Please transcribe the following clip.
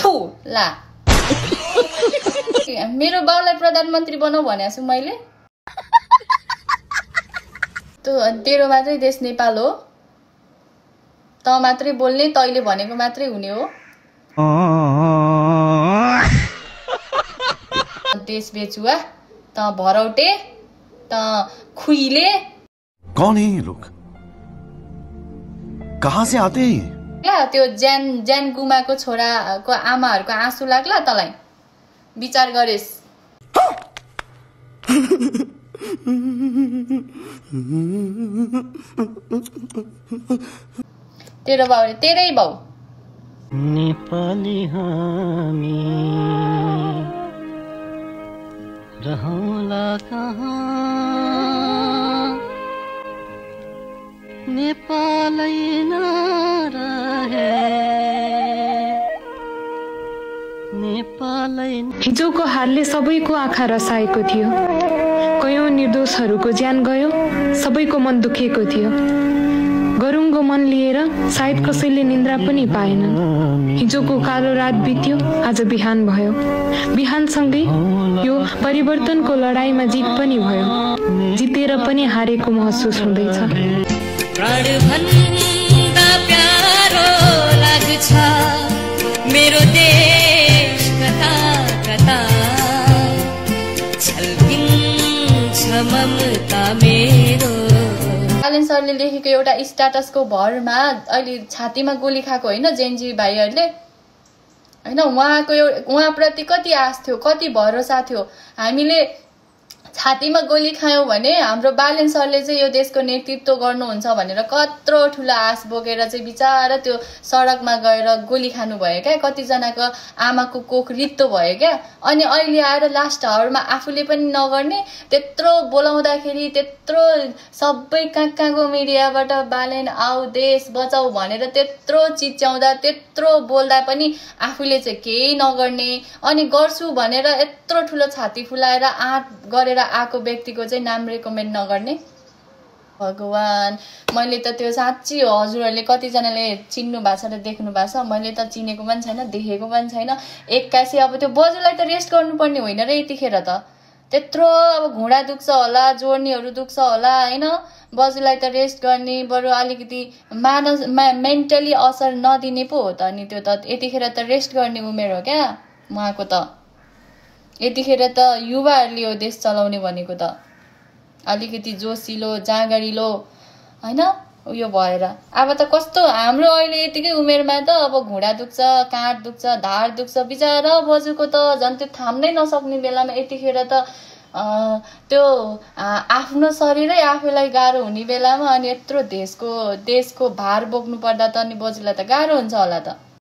थु ला मेरो बाउलाई प्रधानमन्त्री बनाऊ भनेको छु मैले तेरो मात्रै देश नेपाल हो त मात्रै बोल्ने तैले भनेको मात्रै हुने हो देश बेचुवा त भरौटे त खुइले कौन है ये लोग कहाँ से आते हैं ला त्यो ज्यान गुमाको छोराको आमाहरुको आँसु लाग्ला तलाई विचार गरेस् तेरो बाउले तेरै बाउ नेपाली हामी रहौला कहाँ नेपालै नरहे नेपालै। हिजोको हारले सबैको आँखा रसाएको थियो, कयौं निर्दोषहरूको ज्यान गयो, सबैको मन दुखेको थियो। गरुङको मन लिएर सायद कसैले निन्द्रा पनि पाएनन्। हिजोको कालो रात बित्यो, आज बिहान भयो। बिहानसँगै यो परिवर्तनको लडाईँमा जित पनि भयो। जितेर पनि हारेको महसुस हुँदैछ। प्राणभन्दा प्यारो लाग्छ मेरो देश कता कता छल्किन्छ ममता मेरो। बालेन सरले लेखेको एउटा स्ट्याटसको भरमा अहिले छातीमा गोली खाएको होइन जेनजी भाइहरूले होइन, उहाँप्रति कति आश थियो, कति भरोसा थियो। हामीले छातीमा गोली खायौं भने हाम्रो बालेन सरले चाहिँ यो देशको नेतृत्व गर्नुहुन्छ भनेर कत्रो ठुलो आश बोकेर चाहिँ बिचारा त्यो सडकमा गएर गोली खानु भयो क्या। कतिजनाको आमाको कोख रित्तो भयो क्या। अनि अहिले आएर लास्ट आवरमा आफूले पनि नगर्ने, त्यत्रो बोलाउँदाखेरि त्यत्रो सबै कहाँको मिडियाबाट बालेन आऊ देश बचाऊ भनेर त्यत्रो चिच्याउँदा त्यत्रो बोल्दा पनि आफूले चाहिँ केही नगर्ने, अनि गर्छु भनेर यत्रो ठुलो छाती फुलाएर आँट गरेर आएको व्यक्तिको चाहिँ नाम रेकमेन्ड नगर्ने। भगवान, मैले त त्यो साँच्ची हो, हजुरहरूले कतिजनाले चिन्नु भएको छ र देख्नु भएको छ, मैले त चिनेको पनि छैन, देखेको पनि छैन। 81 अब त्यो बजुलाई त रेस्ट गर्नुपर्ने होइन र यतिखेर त त्यत्रो अब घुँडा दुख्छ होला, जोर्नीहरू दुख्छ होला होइन, बजुलाई त रेस्ट गर्ने, बरु अलिकति मेन्टली असर नदिने पो हो त। अनि त्यो त यतिखेर त रेस्ट गर्ने उमेर हो क्या उहाँको त। यतिखेर त युवाहरूले यो देश चलाउने भनेको त अलिकति जोसिलो जाँगरिलो होइन उयो भएर। अब त कस्तो हाम्रो अहिले यतिकै उमेरमा त अब घुँडा दुख्छ, काँट दुख्छ, धार दुख्छ, बिचारा बजुको त झन् त्यो थाम्नै नसक्ने बेलामा यतिखेर त त्यो आफ्नो शरीरै आफूलाई गाह्रो हुने बेलामा अनि यत्रो देशको भार बोक्नु पर्दा त अनि बजुलाई त गाह्रो हुन्छ होला त।